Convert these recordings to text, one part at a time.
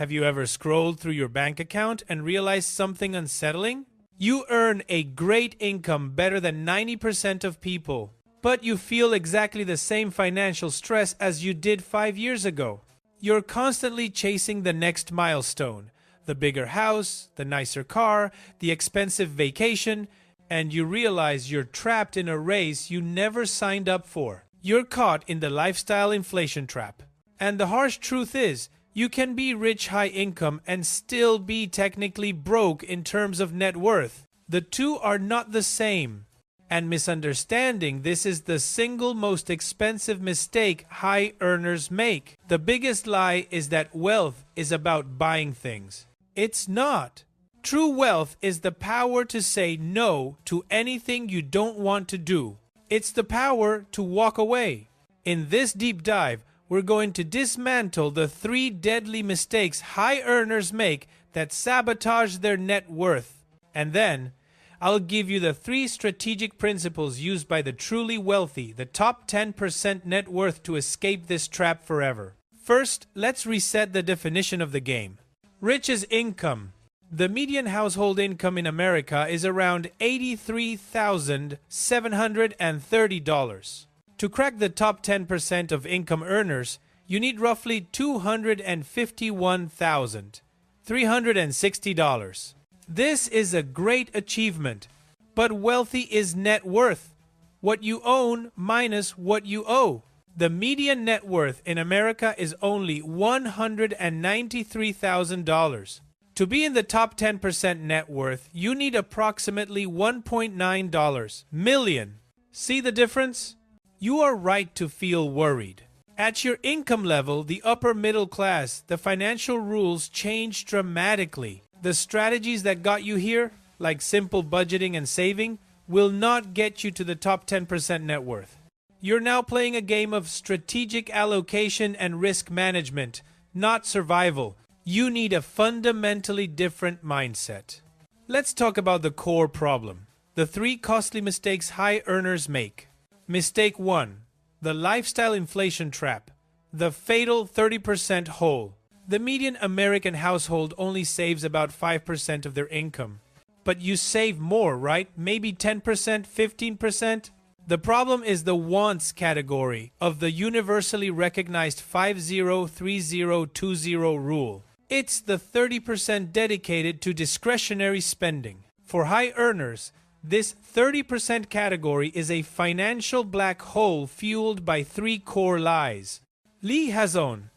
Have you ever scrolled through your bank account and realized something unsettling? You earn a great income, better than 90% of people, but you feel exactly the same financial stress as you did 5 years ago. You're constantly chasing the next milestone, the bigger house, the nicer car, the expensive vacation, and you realize you're trapped in a race you never signed up for. You're caught in the lifestyle inflation trap. And the harsh truth is, you can be rich, high income, and still be technically broke in terms of net worth. The two are not the same. And misunderstanding this is the single most expensive mistake high earners make. The biggest lie is that wealth is about buying things. It's not. True wealth is the power to say no to anything you don't want to do. It's the power to walk away. In this deep dive, we're going to dismantle the 3 deadly mistakes high earners make that sabotage their net worth. And then, I'll give you the 3 strategic principles used by the truly wealthy, the top 10% net worth, to escape this trap forever. First, let's reset the definition of the game. Rich is income. The median household income in America is around $83,730. To crack the top 10% of income earners, you need roughly $251,360. This is a great achievement, but wealthy is net worth. What you own minus what you owe. The median net worth in America is only $193,000. To be in the top 10% net worth, you need approximately $1.9 million. See the difference? You are right to feel worried. At your income level, the upper middle class, the financial rules change dramatically. The strategies that got you here, like simple budgeting and saving, will not get you to the top 10% net worth. You're now playing a game of strategic allocation and risk management, not survival. You need a fundamentally different mindset. Let's talk about the core problem. The 3 costly mistakes high earners make. Mistake 1. The lifestyle inflation trap. The fatal 30% hole. The median American household only saves about 5% of their income. But you save more, right? Maybe 10%, 15%? The problem is the wants category of the universally recognized 50-30-20 rule. It's the 30% dedicated to discretionary spending. For high earners, this 30% category is a financial black hole fueled by 3 core lies. Lee Hazon.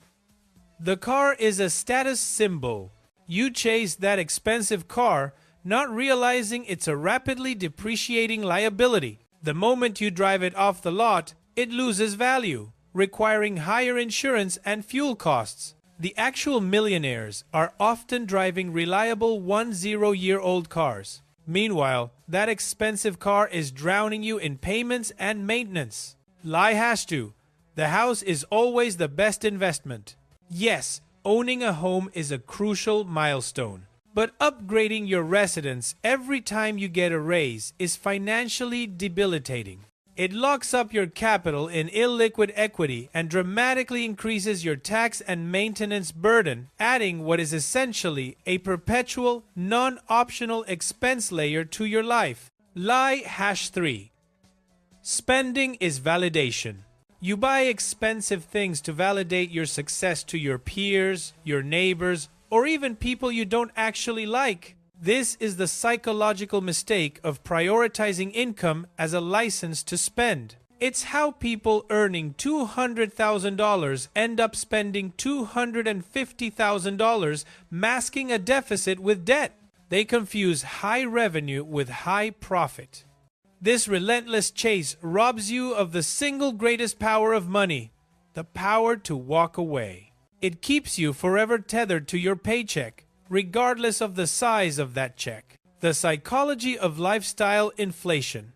The car is a status symbol. You chase that expensive car, not realizing it's a rapidly depreciating liability. The moment you drive it off the lot, it loses value, requiring higher insurance and fuel costs. The actual millionaires are often driving reliable 10-year-old cars. Meanwhile, that expensive car is drowning you in payments and maintenance. Lie has to. The house is always the best investment. Yes, owning a home is a crucial milestone. But upgrading your residence every time you get a raise is financially debilitating. It locks up your capital in illiquid equity and dramatically increases your tax and maintenance burden, adding what is essentially a perpetual, non-optional expense layer to your life. Lie #3. Spending is validation. You buy expensive things to validate your success to your peers, your neighbors, or even people you don't actually like. This is the psychological mistake of prioritizing income as a license to spend. It's how people earning $200,000 end up spending $250,000, masking a deficit with debt. They confuse high revenue with high profit. This relentless chase robs you of the single greatest power of money, the power to walk away. It keeps you forever tethered to your paycheck, regardless of the size of that check. The psychology of lifestyle inflation.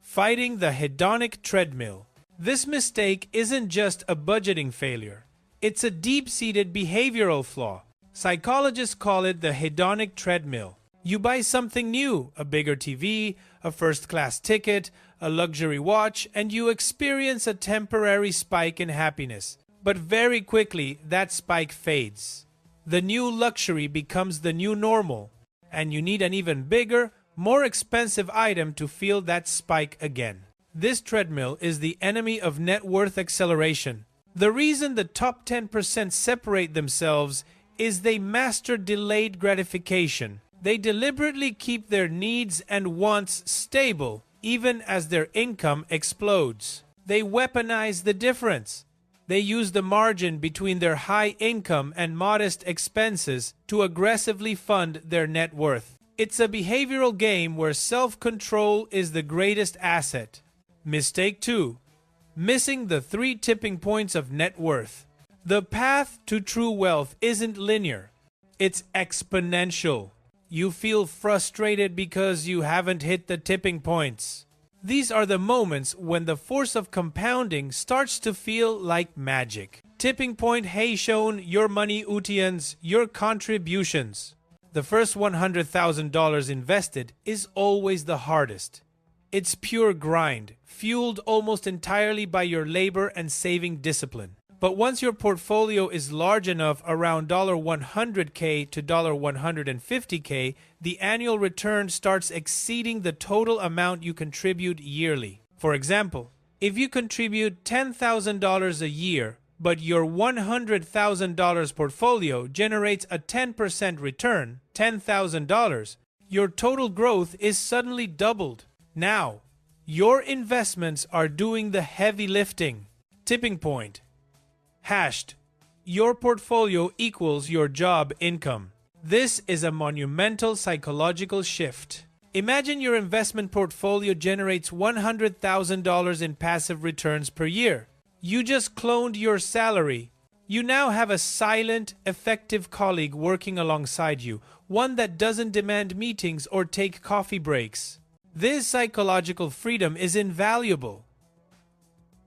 Fighting the hedonic treadmill. This mistake isn't just a budgeting failure. It's a deep-seated behavioral flaw. Psychologists call it the hedonic treadmill. You buy something new, a bigger TV, a first-class ticket, a luxury watch, and you experience a temporary spike in happiness. But very quickly, that spike fades. The new luxury becomes the new normal, and you need an even bigger, more expensive item to feel that spike again. This treadmill is the enemy of net worth acceleration. The reason the top 10% separate themselves is they master delayed gratification. They deliberately keep their needs and wants stable, even as their income explodes. They weaponize the difference. They use the margin between their high income and modest expenses to aggressively fund their net worth. It's a behavioral game where self-control is the greatest asset. Mistake 2. Missing the 3 tipping points of net worth. The path to true wealth isn't linear. It's exponential. You feel frustrated because you haven't hit the tipping points. These are the moments when the force of compounding starts to feel like magic. Tipping point Heishon, your money Utians, your contributions. The first $100,000 invested is always the hardest. It's pure grind, fueled almost entirely by your labor and saving discipline. But once your portfolio is large enough, around $100K to $150K, the annual return starts exceeding the total amount you contribute yearly. For example, if you contribute $10,000 a year, but your $100,000 portfolio generates a 10% return, $10,000, your total growth is suddenly doubled. Now, your investments are doing the heavy lifting. Tipping point. Hashed. Your portfolio equals your job income. This is a monumental psychological shift. Imagine your investment portfolio generates $100,000 in passive returns per year. You just cloned your salary. You now have a silent, effective colleague working alongside you, one that doesn't demand meetings or take coffee breaks. This psychological freedom is invaluable.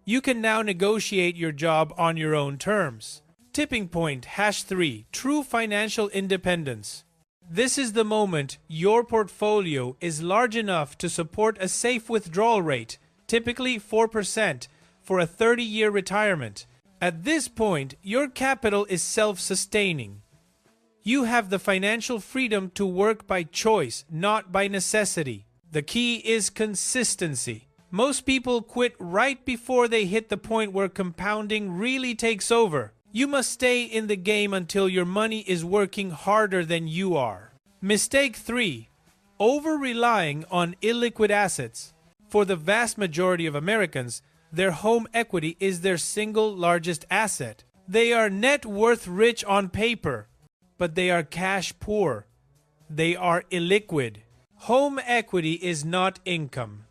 You can now negotiate your job on your own terms. Tipping point #3. True financial independence. This is the moment your portfolio is large enough to support a safe withdrawal rate, typically 4%, for a 30-year retirement. At this point, your capital is self-sustaining. You have the financial freedom to work by choice, not by necessity. The key is consistency. Most people quit right before they hit the point where compounding really takes over. You must stay in the game until your money is working harder than you are. Mistake 3. Over-relying on illiquid assets. For the vast majority of Americans, their home equity is their single largest asset. They are net worth rich on paper, but they are cash poor. They are illiquid. Home equity is not income.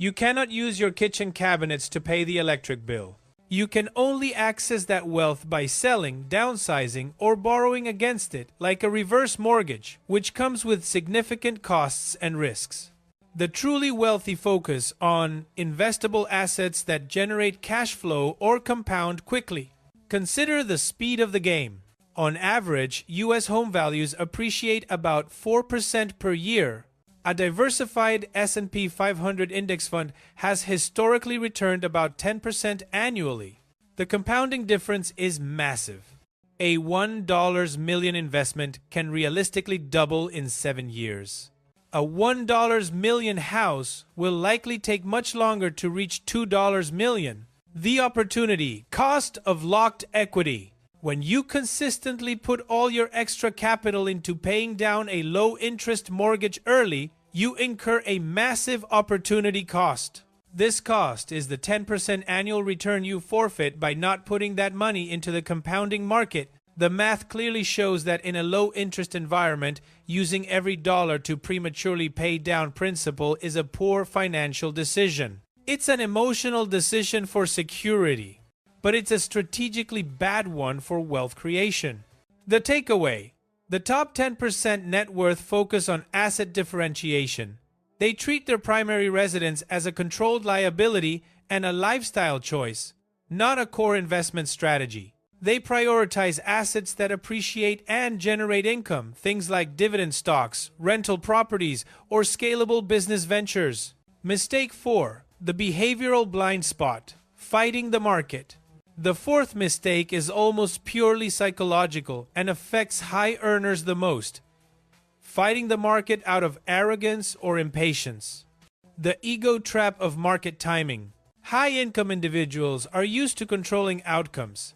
You cannot use your kitchen cabinets to pay the electric bill. You can only access that wealth by selling, downsizing, or borrowing against it, like a reverse mortgage, which comes with significant costs and risks. The truly wealthy focus on investable assets that generate cash flow or compound quickly. Consider the speed of the game. On average, U.S. home values appreciate about 4% per year. A diversified S&P 500 index fund has historically returned about 10% annually. The compounding difference is massive. A $1 million investment can realistically double in 7 years. A $1 million house will likely take much longer to reach $2 million. The opportunity cost of locked equity. When you consistently put all your extra capital into paying down a low-interest mortgage early, you incur a massive opportunity cost. This cost is the 10% annual return you forfeit by not putting that money into the compounding market. The math clearly shows that in a low-interest environment, using every dollar to prematurely pay down principal is a poor financial decision. It's an emotional decision for security, but it's a strategically bad one for wealth creation. The takeaway: the top 10% net worth focus on asset differentiation. They treat their primary residence as a controlled liability and a lifestyle choice, not a core investment strategy. They prioritize assets that appreciate and generate income, things like dividend stocks, rental properties, or scalable business ventures. Mistake 4. The behavioral blind spot. Fighting the market. The fourth mistake is almost purely psychological and affects high earners the most: fighting the market out of arrogance or impatience. The ego trap of market timing. High-income individuals are used to controlling outcomes.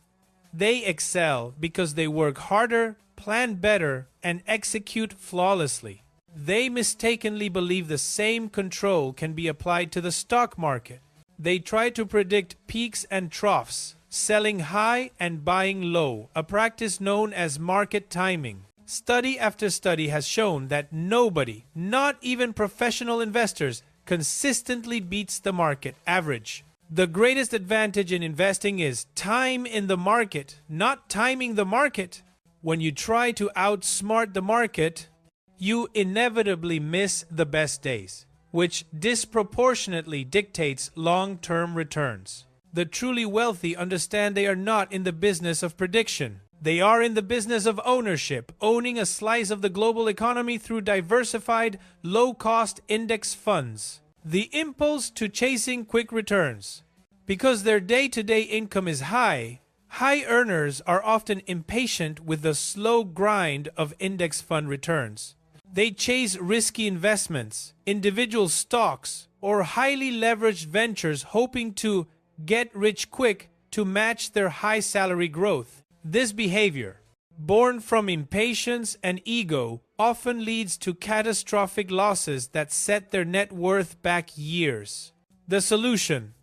They excel because they work harder, plan better, and execute flawlessly. They mistakenly believe the same control can be applied to the stock market. They try to predict peaks and troughs, selling high and buying low, a practice known as market timing. Study after study has shown that nobody, not even professional investors, consistently beats the market average. The greatest advantage in investing is time in the market, not timing the market. When you try to outsmart the market, you inevitably miss the best days, which disproportionately dictates long-term returns. The truly wealthy understand they are not in the business of prediction. They are in the business of ownership, owning a slice of the global economy through diversified, low-cost index funds. The impulse to chasing quick returns. Because their day-to-day income is high, high earners are often impatient with the slow grind of index fund returns. They chase risky investments, individual stocks, or highly leveraged ventures hoping to get rich quick to match their high salary growth. This behavior, born from impatience and ego, often leads to catastrophic losses that set their net worth back years. The solution: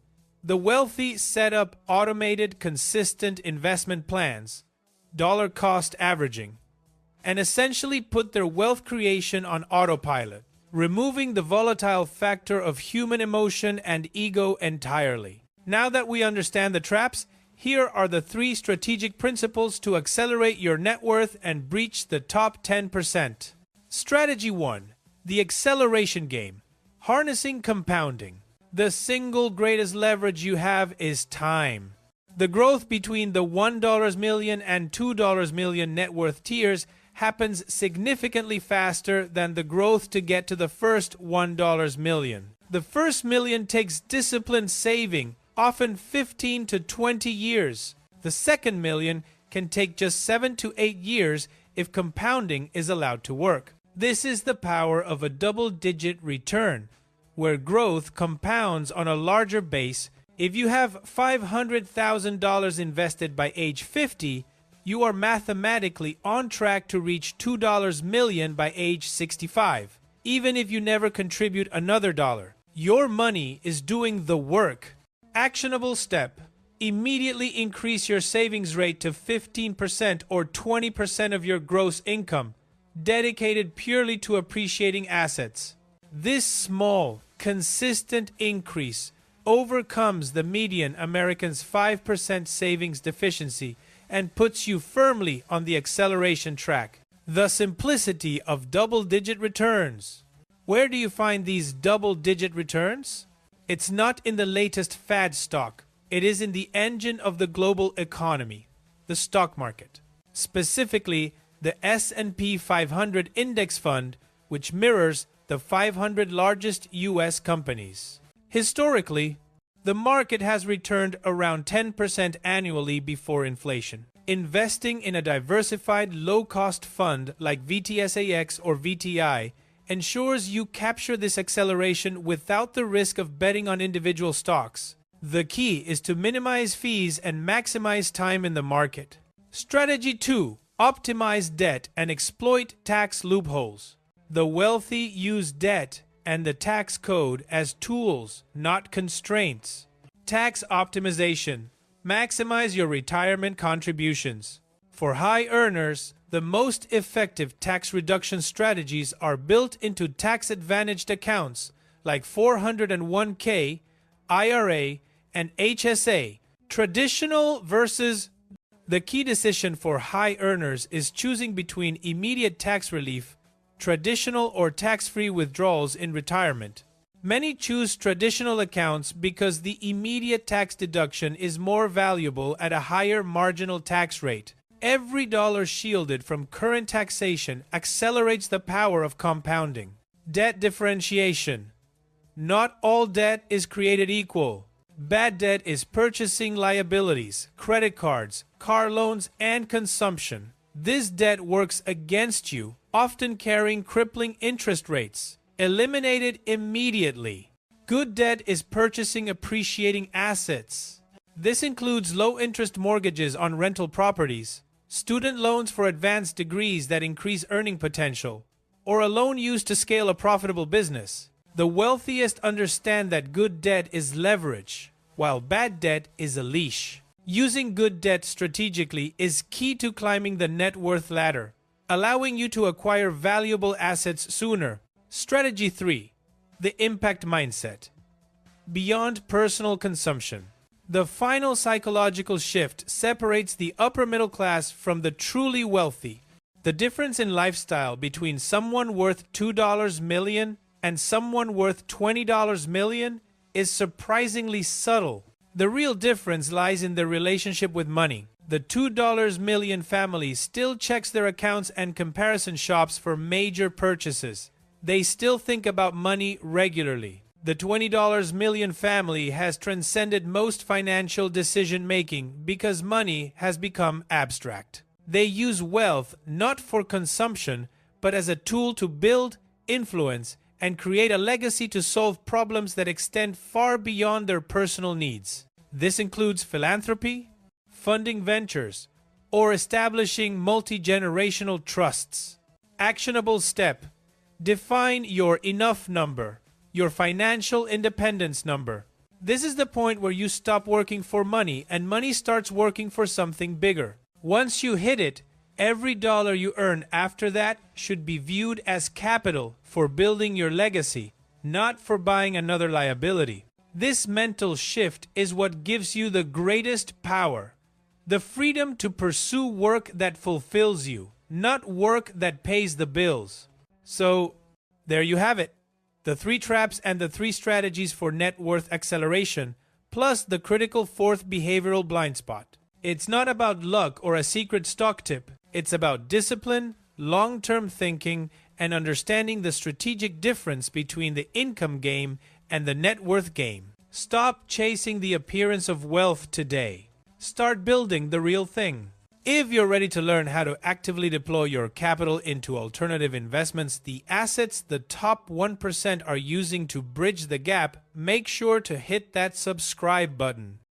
the wealthy set up automated, consistent investment plans, dollar cost averaging, and essentially put their wealth creation on autopilot, removing the volatile factor of human emotion and ego entirely. Now that we understand the traps, here are the 3 strategic principles to accelerate your net worth and breach the top 10%. Strategy 1. The acceleration game. Harnessing compounding. The single greatest leverage you have is time. The growth between the $1 million and $2 million net worth tiers happens significantly faster than the growth to get to the first $1 million. The first million takes disciplined saving, often 15 to 20 years. The second million can take just 7 to 8 years if compounding is allowed to work. This is the power of a double-digit return, where growth compounds on a larger base. If you have $500,000 invested by age 50, you are mathematically on track to reach $2 million by age 65. Even if you never contribute another dollar, your money is doing the work. Actionable step: immediately increase your savings rate to 15% or 20% of your gross income, dedicated purely to appreciating assets. This small, consistent increase overcomes the median American's 5% savings deficiency and puts you firmly on the acceleration track. The simplicity of double-digit returns. Where do you find these double-digit returns? It's not in the latest fad stock. It is in the engine of the global economy, the stock market. Specifically, the S&P 500 index fund, which mirrors the 500 largest U.S. companies. Historically, the market has returned around 10% annually before inflation. Investing in a diversified, low-cost fund like VTSAX or VTI ensures you capture this acceleration without the risk of betting on individual stocks. The key is to minimize fees and maximize time in the market. Strategy 2. Optimize debt and exploit tax loopholes. The wealthy use debt and the tax code as tools, not constraints. Tax optimization. Maximize your retirement contributions. For high earners, the most effective tax reduction strategies are built into tax-advantaged accounts like 401k, IRA, and HSA. Traditional versus... The key decision for high earners is choosing between immediate tax relief, traditional or tax-free withdrawals in retirement. Many choose traditional accounts because the immediate tax deduction is more valuable at a higher marginal tax rate. Every dollar shielded from current taxation accelerates the power of compounding. Debt differentiation. Not all debt is created equal. Bad debt is purchasing liabilities, credit cards, car loans, and consumption. This debt works against you, often carrying crippling interest rates. Eliminate it immediately. Good debt is purchasing appreciating assets. This includes low-interest mortgages on rental properties, student loans for advanced degrees that increase earning potential, or a loan used to scale a profitable business. The wealthiest understand that good debt is leverage, while bad debt is a leash. Using good debt strategically is key to climbing the net worth ladder, allowing you to acquire valuable assets sooner. Strategy 3. The impact mindset. Beyond personal consumption. The final psychological shift separates the upper middle class from the truly wealthy. The difference in lifestyle between someone worth $2 million and someone worth $20 million is surprisingly subtle. The real difference lies in their relationship with money. The $2 million family still checks their accounts and comparison shops for major purchases. They still think about money regularly. The $20 million family has transcended most financial decision-making because money has become abstract. They use wealth not for consumption, but as a tool to build, influence, and create a legacy to solve problems that extend far beyond their personal needs. This includes philanthropy, funding ventures, or establishing multi-generational trusts. Actionable step. Define your enough number, your financial independence number. This is the point where you stop working for money and money starts working for something bigger. Once you hit it, every dollar you earn after that should be viewed as capital for building your legacy, not for buying another liability. This mental shift is what gives you the greatest power. The freedom to pursue work that fulfills you, not work that pays the bills. So, there you have it. The 3 traps and the 3 strategies for net worth acceleration, plus the critical 4th behavioral blind spot. It's not about luck or a secret stock tip. It's about discipline, long-term thinking, and understanding the strategic difference between the income game and the net worth game. Stop chasing the appearance of wealth today. Start building the real thing. If you're ready to learn how to actively deploy your capital into alternative investments, the assets the top 1% are using to bridge the gap, make sure to hit that subscribe button.